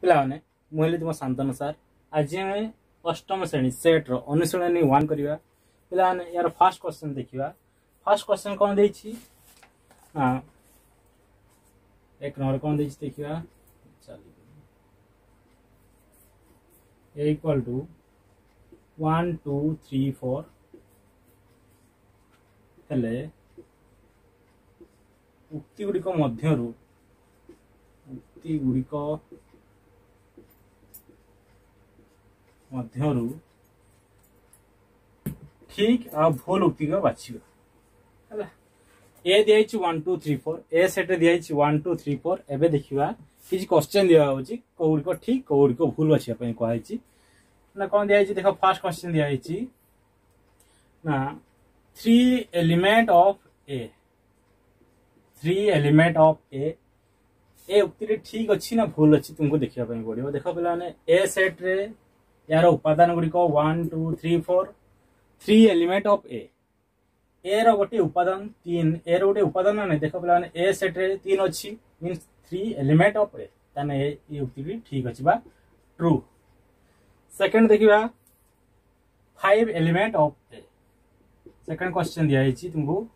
पिलाने मुझे तुम शांतनु सार आज आम अष्टम श्रेणी सेट अनुशीलनी 1 करवा पिलाने यार फास्ट क्वेश्चन देखा। फास्ट क्वेश्चन कौन देछि एक नंबर कौन देछि देखा इक्वल टू 1 2 3 4 हेले उक्ति गुड़िक मध्यरु उक्ति गुड़िक मध्यरु ठीक आ भूल उक्ति को बाछिबा ए दिया 1 2 3 4 ए सेट दिया 1 2 3 4 एबे देखिबा किछि क्वेश्चन दिया होछि कोउड़ी ठीक कोउड़ी भूल बाछिया पई कहै ना कौन दिया देखो फर्स्ट क्वेश्चन दिया ना 3 element of A 3 element of A उक्ति ठीक अच्छी ना भूल अच्छी तुमको देखा पड़ो। देख पे ए सेट रे यार उपादान गुड़िक 1 2 3 4 3 एलिमेंट ऑफ ए रो गोटे उपादान 3 ए रो गोटे उपादान ना देख पे ए सेट रे 3 अच्छी मीन्स 3 एलिमेंट ऑफ ए ताने ये उक्ति ठीक अच्छी बा ट्रू। सेकंड देखिबा 5 element of A second question दिया तुमको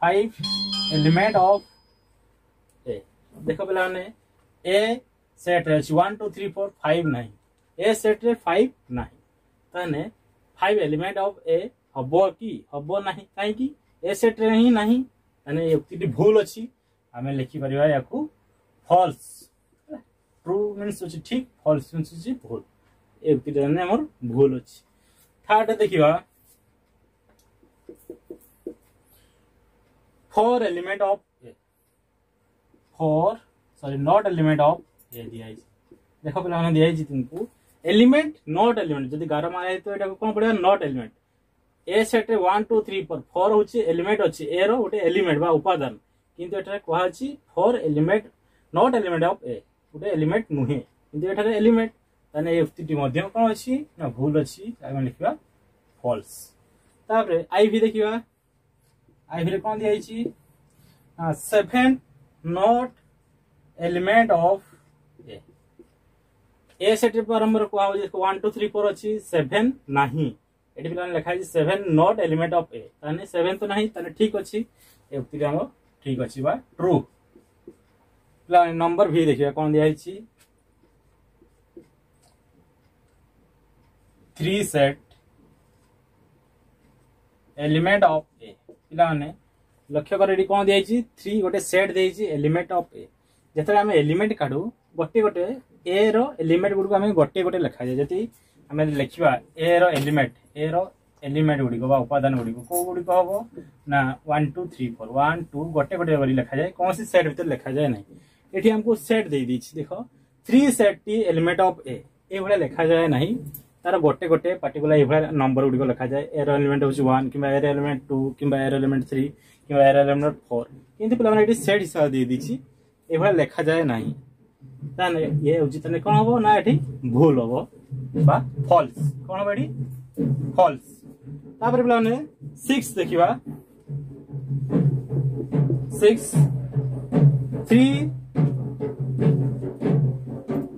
5 एलिमेंट ऑफ ए देख पे ए सेट रे 1 2 3 4 5 नहीं ए सेट रे 5 नहीं ताने 5 एलिमेंट ऑफ ए हबो कि हबो नहीं काहे कि ए सेट रे ही नहीं ताने ये उक्ति भूल अछि हमें लिखि परिबा याकू फॉल्स। ट्रू मींस अछि ठीक फॉल्स मींस अछि भूल ए उक्ति रे हमर भूल अछि। थर्ड देखिबा 4 element of A 4 sorry not element of A दिया देखो पे हमने दिया तुमको एलिमेंट नॉट एलिमेंट जदी 11 मारे तो एटा कोन पड़े नॉट एलिमेंट ए सेट रे 1 2 3 4 4 होची एलिमेंट अछि ए रो गोटे एलिमेंट बा उपादान किंतु एटा कहै अछि 4 एलिमेंट नॉट एलिमेंट ऑफ ए गोटे एलिमेंट नुहे किंतु एटा रे एलिमेंट ताने ए उक्ति मध्य कोन अछि ना भूल अछि हम लिखबा फॉल्स। तापर आई भी देखिबा आई भी कौन दिया 7 not element of A set पर हमर को 1 2 3 4 अछि 7 नाही एटी पिलान लिखा 7 नॉट एलिमेंट ऑफ ए ताने 7 तो नाही ताने ठीक अछि ए उक्ति हम ठीक अछि बा ट्रू। पिला नंबर भी देखिबा कौन दिया 3 सेट एलिमेंट ऑफ ए पिला ने लक्ष्य कर कौन दिया 3 गोटे सेट देछि एलिमेंट ऑफ ए जते हम एलिमेंट काढू गोटे गोटे ए रो एलिमेंट गुड को हम गोटे गोटे लिखा जाय जति हम लिखिबा ए रो एलिमेंट गुडी को बा उपादान गुडी को गुडी को हबो ना 1 2 3 4 1 2 गोटे गोटे करी लिखा जाय कौन सी सेट भीतर लिखा जाय नहीं एठी हमको सेट दे दीछि देखो 3 सेट टी एलिमेंट ऑफ ए भले लिखा जाय नहीं तार गोटे गोटे पर्टिकुलर ए नंबर गुडी को लिखा जाय ए रो एलिमेंट होछि 1 किबा ए रो एलिमेंट 2 किबा ए रो एलिमेंट 3 किबा ए रो एलिमेंट 4 किंतु पिला माने एठी सेट हिसाब दे दीछि ए भले लिखा जाय नहीं ताने ये उचित ने कोन हबो ना एठी भूल हबो बा फॉल्स कोन हबो एठी फॉल्स। तापर पिला ने 6 देखिबा 6 3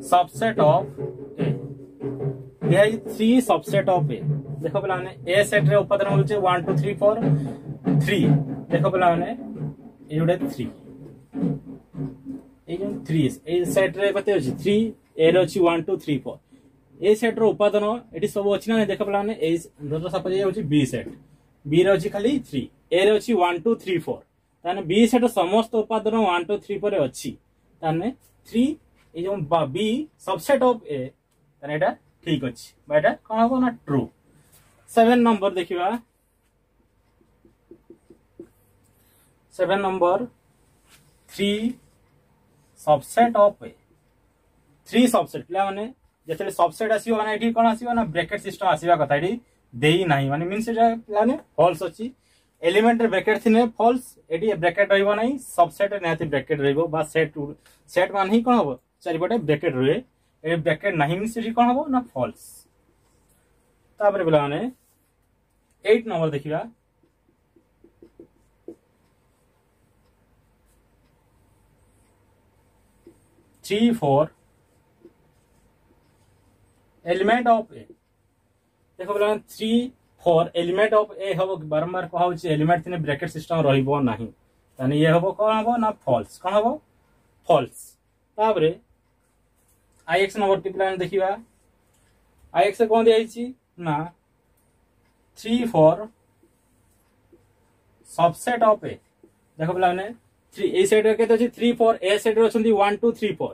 सबसेट ऑफ ए दिया 3 सबसेट ऑफ ए देखो पिला ने ए सेट रे उपादान होचे 1 2 3 4 3 देखो पिला ने ए जोडे 3 ए जो 3 ए सेट रे कते अछि 3 ए रे अछि 1 2 3 4 ए सेट रो उपादान एठी सब अछि ना देखो पिला ने ए दोतो सपोज ए होछि बी सेट बी रे अछि खाली 3 ए रे अछि 1 2 3 4 ताने बी सेट समस्त उपादान 1 2 3 4 अछि ताने 3 ए जो बी सबसेट ऑफ ए ताने एटा ठीक अछि बा एटा कोन हो ना ट्रू। 7 नंबर देखिबा 7 number 3 subset of A 3 subset पिला माने जते सबसेट आसीबो माने एठी कोन आसीबो ना ब्रैकेट सिस्टम आसीबा कथा एठी देई नाही माने मींस एटा पिला ने फॉल्स अछि एलिमेंट रे ब्रैकेट थिने फॉल्स एठी ब्रैकेट रहइबो नाही सबसेट रे नाति ब्रैकेट रहइबो बा सेट मान ही कोन होबो चारिपटे ब्रैकेट रहे ए ब्रैकेट नाही मींस एठी कोन होबो ना फॉल्स। तापर पिला माने 8 नंबर देखिबा 3 4 एलिमेंट ऑफ ए देखो पिला 3 4 एलिमेंट ऑफ ए हम बारंबार कहूँ एलिमेंट थिने ब्रैकेट सिस्टम रहिबो नाही ताने ये हबो कोन हबो ना फॉल्स कोन हबो फॉल्स ताबरे आईएक्स नंबर पिला देखिबा आईएक्स कोन दियाइछि ना 3 4 सबसेट ऑफ ए देखो पिला ने 3 ए सेट रे केते अछि 3 4 ए सेट रे अछंती 1 2 3 4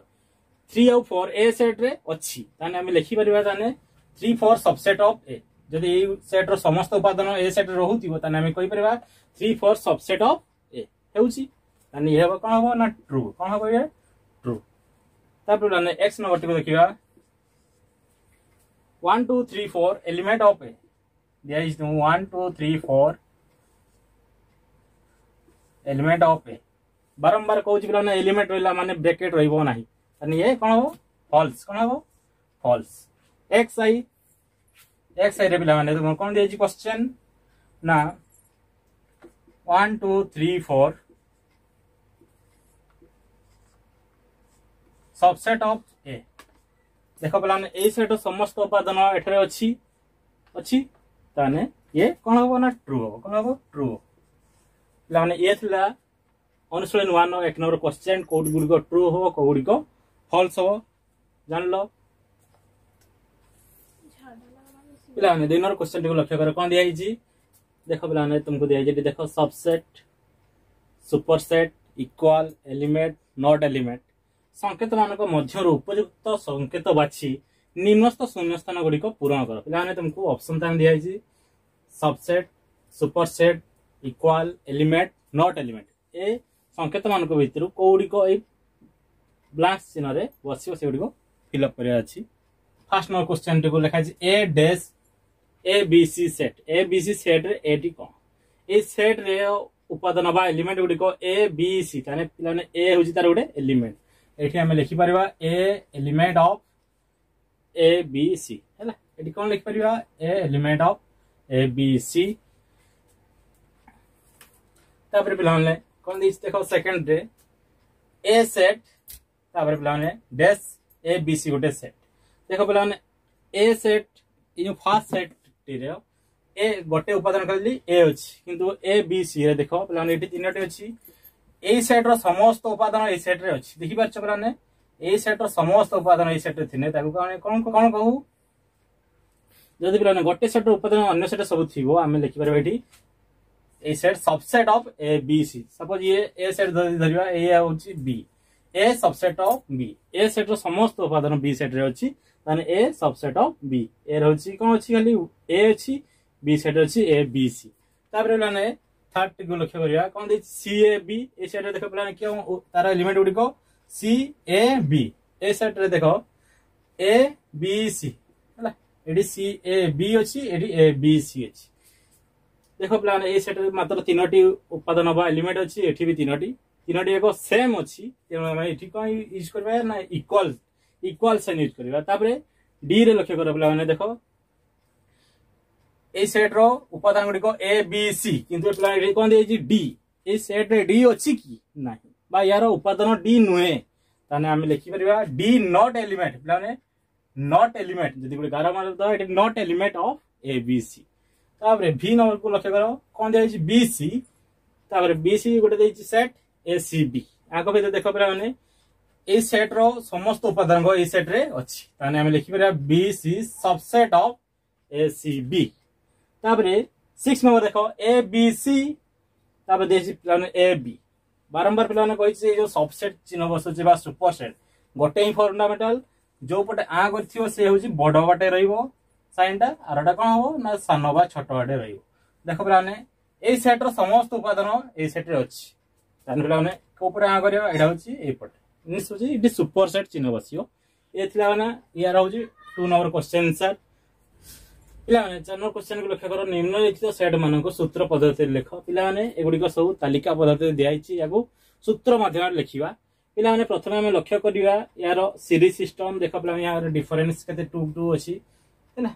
3 और 4 ए सेट रे अछि ताने हम लिखि परिबा ताने 3 4 सबसेट ऑफ ए जदि ए सेट रो समस्त उपादान ए सेट रे रहुतिबो ताने हम कहि परिबा 3 4 सबसेट ऑफ ए हेउछि ताने ये कोन हबो ना ट्रू कोन हबो ये ट्रू तापर ताने एक्स नंबर टिको देखिबा 1 2 3 4 element of A there is 1 2 3 4 element of A बारंबार कहूँ पिला एलिमेंट रहा माने ब्रैकेट रहिबो नाही ताने ये कोन हबो फॉल्स कोन हबो फॉल्स एक्स आई रे पिला माने तुम कोन देछि क्वेश्चन ना 1 2 3 4 सबसेट ऑफ ए देखो पिला माने ए सेट समस्त उपादान एठरे अछि अछि ताने ये कोन हबो ना ट्रू हबो कोन हबो ट्रू पिला माने ये थिला अनुशीलन 1 एक नंबर क्वेश्चन कोड गुडी ट्रू हो कोडी को फॉल्स हो जानलो पिला ने दिन क्वेश्चन को लक्ष्य कर कोन दिया छी देखो पिला ने तुमको दिया छी देखो subset superset equal element not element संकेत मानक मध्य उपयुक्त संकेत बाछि निम्नस्थ शून्य स्थान गुडी को पूर्ण कर पिला ने तुमको ऑप्शन तान दिया छी subset superset equal element not element ए संकेत मानक भितर कोडी को ए ब्लैंक चिन्ह रे बसियो से गुडी को फिल अप करिया अछि फर्स्ट नंबर क्वेश्चन टिको लिखा अछि A dash A B C set रे ए टी को ए सेट रे उपादान बा एलिमेंट गुडी को ए बी सी ताने पिलाने ए होजी तार गुडे एलिमेंट एठी हम लिखि परबा A element of A B C हैला एठी कोन लिखि परबा A element of A B C तापर पिलाने कोन दिस देखो सेकंड रे ए सेट तापर पिलाने डैश ए बी सी गुडे सेट देखो पिलाने ए सेट इ फर्स्ट सेट रे ए गोटे उपादान करली ए अछि किंतु ए बी सी रे देखो पिलाने एठी तीनटे अछि ए सेट रो समस्त उपादान ए सेट रे अछि देखि परछ पिलाने ए सेट रो समस्त उपादान ए सेट रे थिने ताकू कोन कोन कहू जदि पिलाने गोटे सेट रो उपादान अन्य सेट सब थिबो हमें लिखि परबे एठी A set subset of A B C suppose ये ए सेट धरिबा ए होछि B A subset of B A set रो समस्त उपादान बी सेट रे अछि ताने A subset of B A रहछि कोन अछि खाली ए अछि बी सेट अछि ए बी सी तापर लाने थर्ड को लक्ष्य करिया कोन दे सी ए बी ए सेट रे देखो प्लान क्यों तार एलिमेंट गुडी को सी ए बी ए सेट रे देखो ए बी सी हला एडी सी ए बी अछि एडी ए बी सी अछि देखो प्लान ए सेट रे मात्र तीनोटी उपादान बा एलिमेंट अछि एठी भी तीनोटी एको सेम अछि तेनो हम एठी कोन यूज करबा ना इक्वल साइन यूज करबा तापरे डी रे लक्ष्य कर प्लान देखो ए सेट रो उपादान गुडी को ए बी सी किंतु प्लान रे कोन देछि डी ए सेट रे डी अछि कि नाही बा यार उपादान डी नुहे ताने हम लिखि परबा डी नॉट एलिमेंट प्लान नॉट एलिमेंट जदि गुडी 11 मार द इट not element of A B C तापरे भी नंबर को लक्ष्य करो कोन देछि बी सी तापरे बी सी गुडी देछि सेट ए सी बी आको भीतर देखो परा माने ए सेट रो समस्त उपादान को ए सेट रे अछि ताने हम लिखि परबा B C subset of A C B तापरे 6 नंबर देखो ए बी सी तापरे देछि प्लान ए बी बारंबार प्लान कहि छै जो सबसेट चिन्ह बसुछि बा सुपरसेट गोटे ही फंडामेंटल जो पटे आ करथियो से होछि बड़ बाटे रहइबो साइनटा आरटा कोन हो ना सानो बा छोटो बाटे रहइबो देखो प्लान ए सेट रो समस्त उपादान ए सेट रे अछि ताने प्लान को ऊपर आ करियो एडा होछि ए पटे निस होछि इट सुपरसेट चिन्ह बसियो ए थिला ना यार होछि 2 नंबर क्वेश्चन आंसर पिला माने 4 नंबर क्वेश्चन को लक्ष्य करो निम्नलिखित सेट मानन को सूत्र पद्धति लिख पिला माने एगुडी को सब तालिका पद्धति दियाइछि यागो सूत्र माध्यम लिखिबा पिला माने प्रथमे हम लक्ष्य करिया यार सीरीज सिस्टम देखो पिला यार डिफरेंस केते 2 2 अछि हैना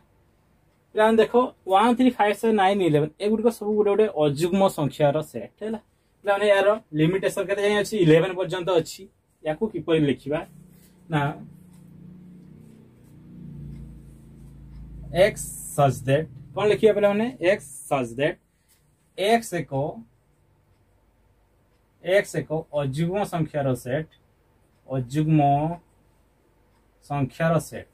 पिला माने देखो 1 3 5 6 9 11 एगुडी को सब गुडे अजुग्म संख्या रो सेट हैला पिला माने यार लिमिटेशन केते जाय अछि 11 पर्यंत अछि याकू किपरि लिखिबा ना x such that कौन लिखिए पहले मैंने x such that x एक अजुग्म संख्यार सेट अजुग्म संख्यार set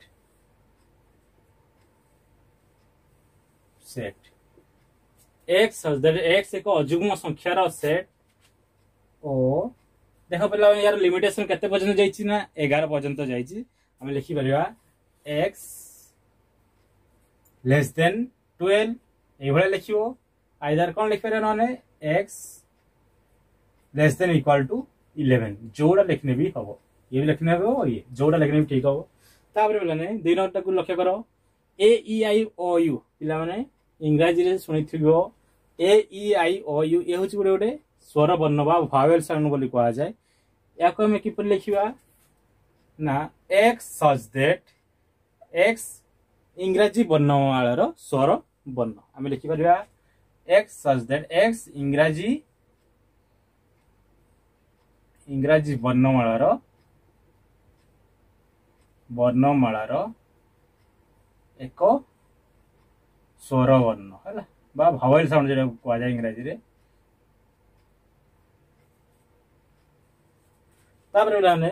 x such that x एक अजुग्म संख्यार सेट ओ देख पे यार लिमिटेशन केते पर्यंत जाइछि ना 11 पर्यंत जाइछि हम लिखि परिबा x लेस देन 12 ए भले लिखिबो आइदर कोन लिख परिबा नने x less than equal to 11 जोड़ा लिखने भी हबो ये भी लिखने हबो ये जोड़ा लिखने भी ठीक हबो तापर बोलने दुई नंबर को लक्ष्य करो ए ई आई ओ यू पिला माने इंग्रजी रे सुनिथिबो ए ई आई ओ यू ए होछि गोटे स्वर वर्ण बा भावेल साउंड बोली कहा जाए या को हम किपर लिखिबा ना x such that x इंग्रजी वर्णमालार स्वर वर्ण हम लिखि परिबा x such that x इंग्रजी वर्णमालार एक स्वर वर्ण है बा भावेल साउंड जेटा कहा जाए इंग्रजी रे तापर बोलाने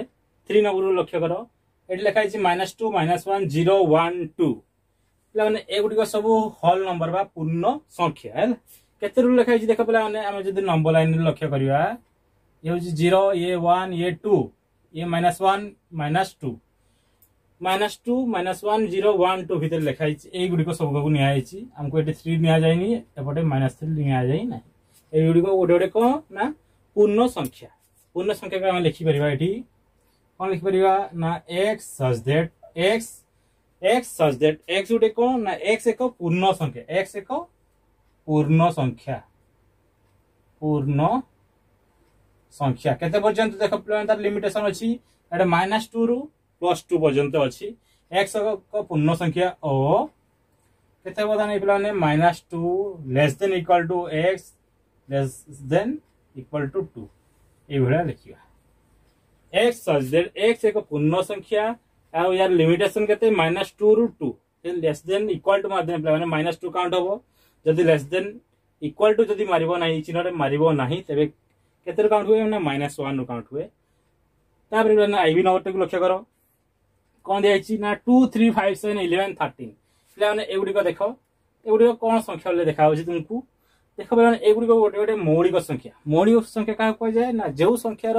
3 नंबर लक्ष्य करो एटी लिखा है -2 -1 0 1 2 माने एगुडी को सब होल नंबर बा पूर्ण संख्या है केते रु लिखा है देखो पला माने हम जदी नंबर लाइन लक्ष्य करिया ये होची 0 ये 1 ये 2 ये -1 -2 -2 -1 0 1 2 भीतर लिखा है एगुडी को सब को निया है हमको एटी 3 निया जायनी एपटे -3 निया जाय ना एगुडी को गोटे गोटे को ना पूर्ण संख्या का हम लिखि परिबा एठी कोन लिखि परिबा ना x such that x उटे को ना x एक पूर्ण संख्या केते पर्यंत देखो तार लिमिटेशन अछि एटा -2 रु +2 पर्यंत अछि x को पूर्ण संख्या ओ केते बदा नै पिला ने -2 less than equal to x less than equal to 2 ए भरा लिखिया x such that x एक पूर्ण संख्या आ यार लिमिटेशन केते -2 रु 2 लेस देन इक्वल टू माध्यम माने -2 काउंट होबो जदी लेस देन इक्वल टू जदी मारिबो नाही चिन्हरे मारिबो नाही तबे केते काउंट हुए ना -1 रु काउंट हुए तापर ना आईबी नंबर को लक्ष्य करो कोन दियाछि ना 2 3 5 7 11 13 प्ले माने एगुडी को देखो एगुडी को कोन संख्या ले देखा होछि तुमको देखो माने एगुडी को गोटे गोटे मौलिक संख्या का कह जाए ना जो संख्यार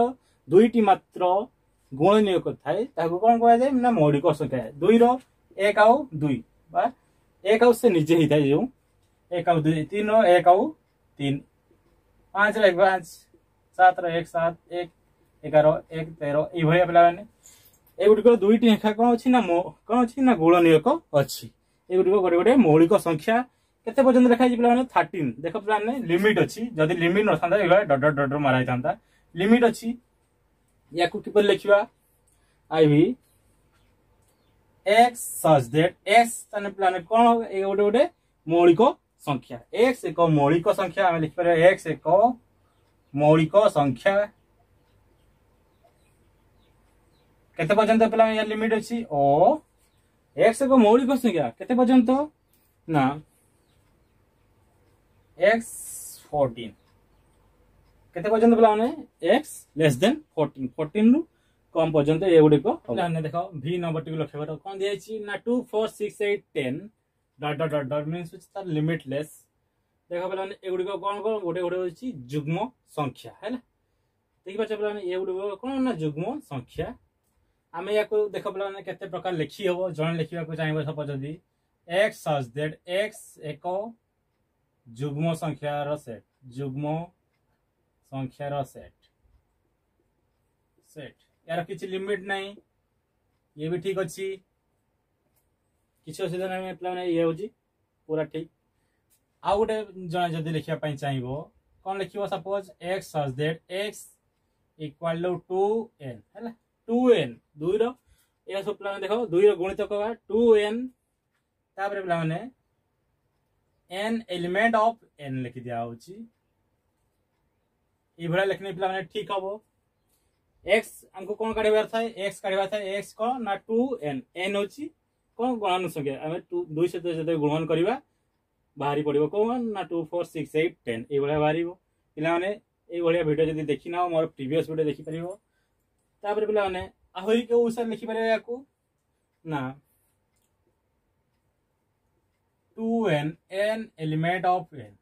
दुईटी मात्र गुणनीय थाए ताको कोन कह जाए ना मौलिक संख्या 2 रो 1 आउ 2 बा 1 आउ से निजे ही थाए जो 1 आउ 2 3 रो 1 आउ 3 5 रो 1 5 7 रो 1 7 1 11 1 13 ई भलिया पिला माने एगुडी को दुईटी संख्या कोन अछि ना गुणनीय अछि एगुडी को गोटे गोटे मौलिक संख्या केते पर्यंत लिखा है पिला माने 13 देखो पिला माने लिमिट अछि जदी लिमिट न थांदा एबा डॉट डॉट डॉट माराई थांदा लिमिट अछि या को किपर लिखिबा ivy x such that x तने पिला ने कोन ए गोटे गोटे मौलिक संख्या x एक मौलिक संख्या हम लिख पर x एक मौलिक संख्या केते पर्यंत पिला या लिमिट अछि ओ x एक मौलिक संख्या केते पर्यंत ना x 14 केते पर्यंत पिला माने x लेस देन 14 रु कम पर्यंत ए गुडी को हमने देखो v नंबर टी लक्ष्य करो कोन दिया छी ना 2 4 6 8 10 dot dot dot means which तार लिमिटलेस देखो पिला माने ए गुडी को कोन कोन गोटे गोटे होची युग्म संख्या हैला देखि पाछ पिला माने ए गुडी को कोन ना युग्म संख्या आमे या को देखो पिला माने केते प्रकार लिखि हबो जण लिखिबा को चाहिबो सपोज जदी x such that x एक युग्म संख्यार सेट यार किछि लिमिट नहीं ये भी ठीक अछि किछि असुविधा नहीं प्लान ये होजी पूरा ठीक आ गोटे जण जदी लिखिया पई चाहिबो कोन लिखिबो suppose x such that x equal to 2n हैला 2n 2 रो ए सब प्लान देखो 2 रो गुणित करबा 2n तापर प्लान माने n एलिमेंट ऑफ n लिखि दिया होची ई भरा लिखने पिला माने ठीक हबो x हमको कोन काढिबार थाए x काढिबार थाए x को ना 2n n होची कोन गणन संख्या हमें 2 2 सहित जब गुणन करवा बाहरी पड़ो कौन ना 2 4 6 8 10 ये बाहर पे ये भिडियो जब देखी ना मोर प्रीवियस वीडियो देखिपर तापर पे आहरी के अनुसार लिखिपर या ना 2n n element of n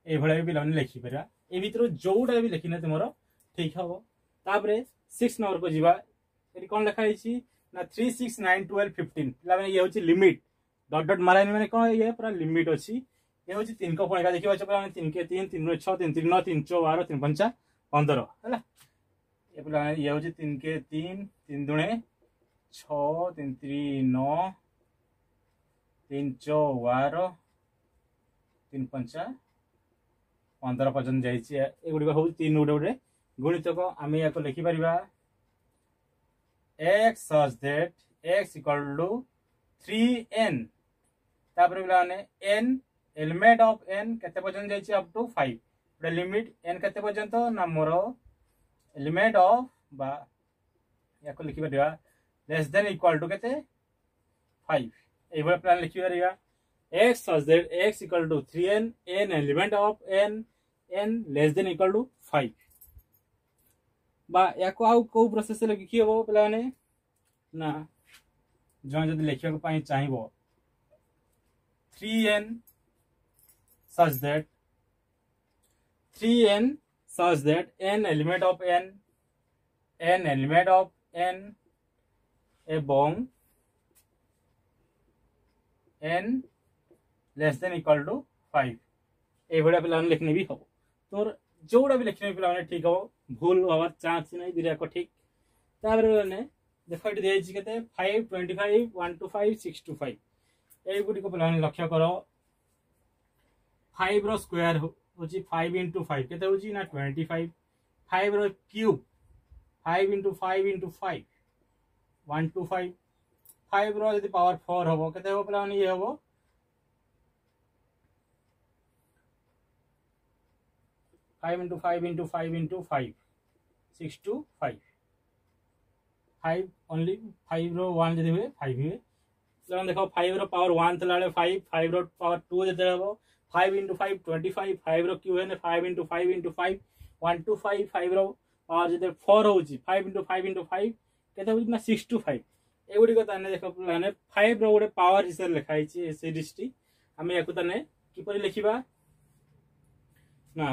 ये पे लिखिपर ए भर जोटा भी लिखी ना तुम ठीक हम तापर 6 नंबर को जीवा ये कौन लिखाई ना 3 6 9 12 15 पे ये हूँ लिमिट डट डट मारा मैंने कौन ये पूरा लिमिट अच्छी ये हूँ 3 को पुणी देखिए 3 के 3 3 6 3 3 9 3 4 12 3 5 15 है ये पे ये हूँ 3 के 3 3 दुणे 6 3 3 9 3 4 12 3 5 15 पर्यटन जागुड़िक हूँ 3 गोटे गोटे गुणितक आम या लिखिपर x such that x equal to 3n तापर पे n एलिमेंट ऑफ n केते पर्यंत जाइए अप टू 5 गोटे लिमिट n केते पर्यंत ना मोर एलिमेंट ऑफ बा या लिखिपर लेस देन इक्वल टू केते 5 ये प्लान लिखिपर x such that x equal to 3n n element of n n less than equal to 5 बा या को प्रोसेस लिखी हम पे ना जो जब लिखा चाहिए 3n such that n element of n element of n एवं n less than equal to 5 ये पे लिखने भी हम तो जोड़ा भी लिखने पे ठीक हम भूल हमार चांस नहीं दुनिया ठीक देख ये दिखाई 5 25 1 to 5 6 to 5 युड़ी पे लक्ष्य कर 5 रो स्क्वायर हूँ 5 into 5 के ना 25 5 रो क्यूब 5 into 5 into 5 1 to 5 5 रो यदि पावर 4 हम के पे ये हम 5 into 5 into 5 into 5 6 to 5 5 only 5 रो 1 जब हुए 5 हुए देखो 5 रो पावर 1 थला 5 5 रो पावर 2 जब हम 5 into 5 25 5 रो क्यू है 5 into 5 into 5 1 to 5 5 row power जब 4 हो 5 into 5 into 5 केते हो ना 6 to 5 एगुडी को ताने देखो 5 रो गोटे पावर हिसाब लिखाई छि सीरीज टी हम याकू ताने किपरि लिखिबा ना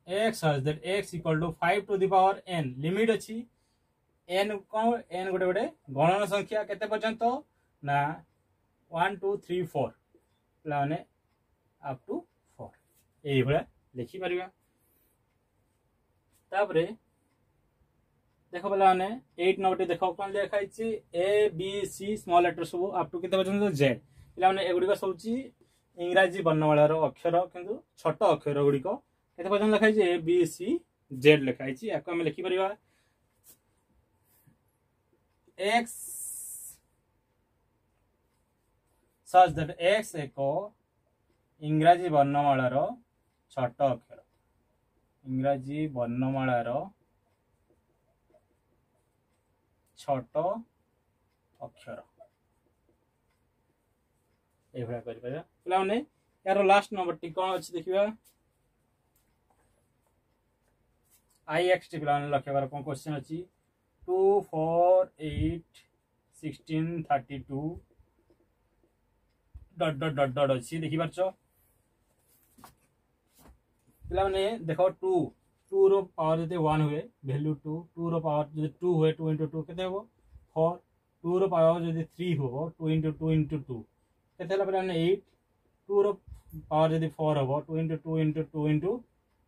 x such that x equal to 5 to the power n limit अच्छी n कौन n गोटे गोटे गणन संख्या केते पर्यंत ना 1 2 3 4 पे अप टू 4 यही भाया लिखिपर तापरे देख पे 8 नंबर देख कौन लिखाई A B C small letter सब अप टू केते पर्यंत जेड पे एगुड़िक सब इंग्राजी वर्णमाला अक्षर किंतु छोट अक्षर गुड़िक केते पर्यंत लिखाई ए बी सी जेड लिखाई या आम लिखिपर x such that x एक इंग्राजी वर्णमालार छोट अक्षर इंग्राजी वर्णमालार छोट अक्षर ये पे यार लास्ट नंबर टी कौन अच्छी देखिए IXT पे लक्ष्य कर कौन क्वेश्चन अच्छी 2 4 8 16 32 डट डट डट डट अच्छी देखी पार्छ पे देख 2 रो पावर जो 1 हुए वैल्यू 2 रो पावर जो 2 हुए 2 into 2 के 4 2 रो पावर जो 3 हो 2 into 2 into 2 के 8 2 रो पावर जो 4 हो 2 into 2 into 2 into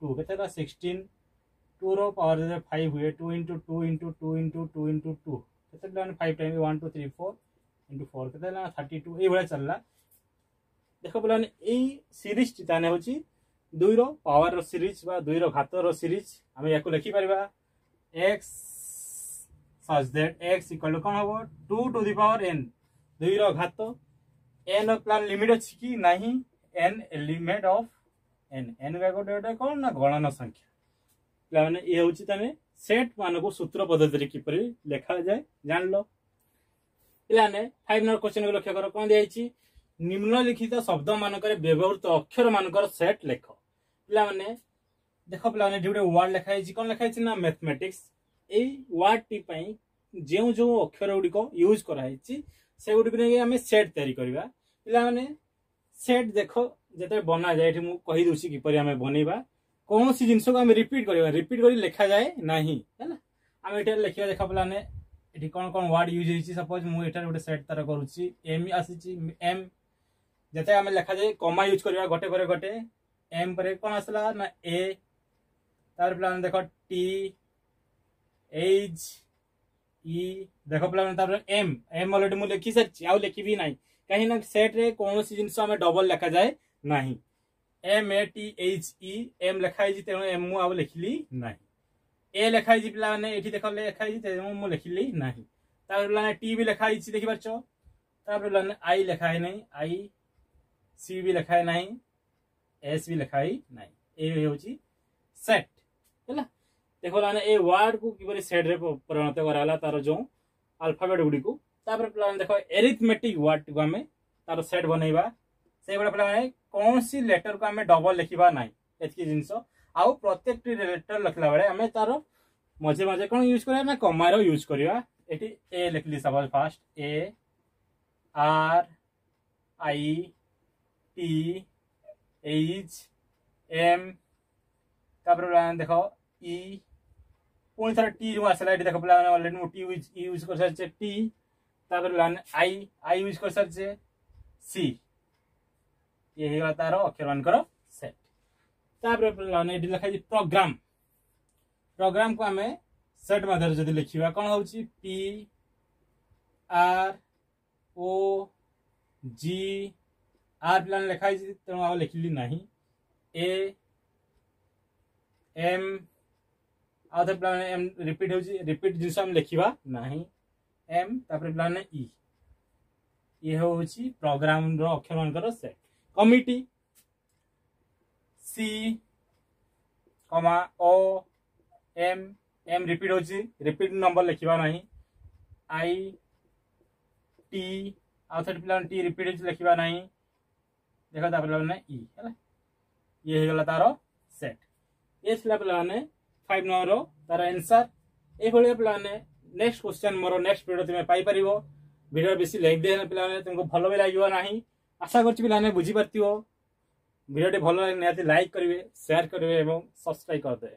2 के 16 2 रो पावर जो 5 हुए 2 into 2 into 2 into 2 into 2 के 5 टाइम 1 2 3 4 into 4 के 32 ये चलला देख पे सीरीज टी ताने होची 2 रो पावर रो सीरीज बा 2 रो घात रो सीरीज हम याको लिखि परबा x such that x equal to कौन हो 2 to the power n 2 रो घात n प्लान लिमिट अछि कि नाही n element of n n का गोटे कौन ना गणन संख्या प्लान ये होची तने सेट मान को सूत्र पद्धति किपरि लिखा जाए जान लो पिलाने 5 नंबर क्वेश्चन को लक्ष्य कर कौन दिखाई निम्नलिखित शब्द मानक व्यवहृत अक्षर मानकर सेट लेख पिलाने देख पिलाने गोटे वर्ड लिखाई कौन लिखाई ना मैथमेटिक्स यही वर्ड टी जो जो अक्षर गुड़िक यूज कराई से गुड़िक नहीं आम सेट तैयारी करवा पिलाने सेट देख जो बना जाए मुझे कहीदे किपर आम बनवा कौन सी जिनस को आम रिपीट करवा रिपीट कर लिखा जाए ना है आम ये लिखा देख पिलाने ये कौन कौन वर्ड यूज होती सपोज मुझे गोटे सेट तार करुच्ची एम आसी एम जिते आम लिखा जाए कमा यूज करवा गोटे पर गोटे एम पर कौन आसला ना ए तार पिलाने देख टी एच ई देख पिलाने एम एम अलरेडी मुझे लिखी सारी आउ लिखी ना कहीं सेट रे कौन सी जिनस आम डबल लिखा जाए ना M A T H E M लिखाई तेणु एम मु आउ लिखिली ना ए लिखाई पिलाने ये देख लिखाई तेणु मुझे लिखिली ना पिलाने टी भी लिखाई देखिपार पिलाने आई लिखाई ना आई सी भी लिखाए ना एस भी लिखाई ना ये हूँ सेट है देख पाने ए वर्ड को किपर सेट रे परिणत कराला तार जो अल्फाबेट गुड़ी को पिलाने देख एरिथमेटिक वर्ड को आम तार सेट बनइबा से गुड़ा पिलाने कौन सी लेटर को आम डबल लिखा ना एतकी जिनस आउ प्रत्येक लेटर लिखला बेले आम तार मझे मझे कौन यूज करा ना कमार यूज करवा ये ए लिखली suppose first A R I T H M देख ई पुणी थोड़ा टी जो आसला ये देख पिलाने ऑलरेडी मु टी यूज कर सारी टी आई आई यूज कर सारी सी ये हो तार अक्षर मानकर सेट पिलाने ये लिखाई प्रोग्राम प्रोग्राम को आम सेट मध्य जब लिखा कौन हो P R O G R पिलाने लिखाई तेणु आ लिखिली ना ए एम आउ पिलाने एम रिपीट हो रिपीट जिनस आम लिखा ना एम पिलाने ई ये हूँ प्रोग्राम अक्षर मानकर सेट कमिटी सी कमा ओ एम एम रिपीट हो रिपीट नंबर लिखा ना आई टी आउ थे पिला टी रिपीट हो लिखा ना देख पिलाने ई है ये होगा तार सेट ये पिलाने 5 नंबर तार आंसर ये पिलाने नेक्स्ट क्वेश्चन मोर नेक्स्ट वीडियो तुम्हें पाइपर वीडियो बेसी लाइक दे पिलाने तुमको भल भी लगे ना आशा कर पिलाने बुझीपार वीडियो भल निहाती लाइक करेंगे शेयर करेंगे और सब्सक्राइब करदे।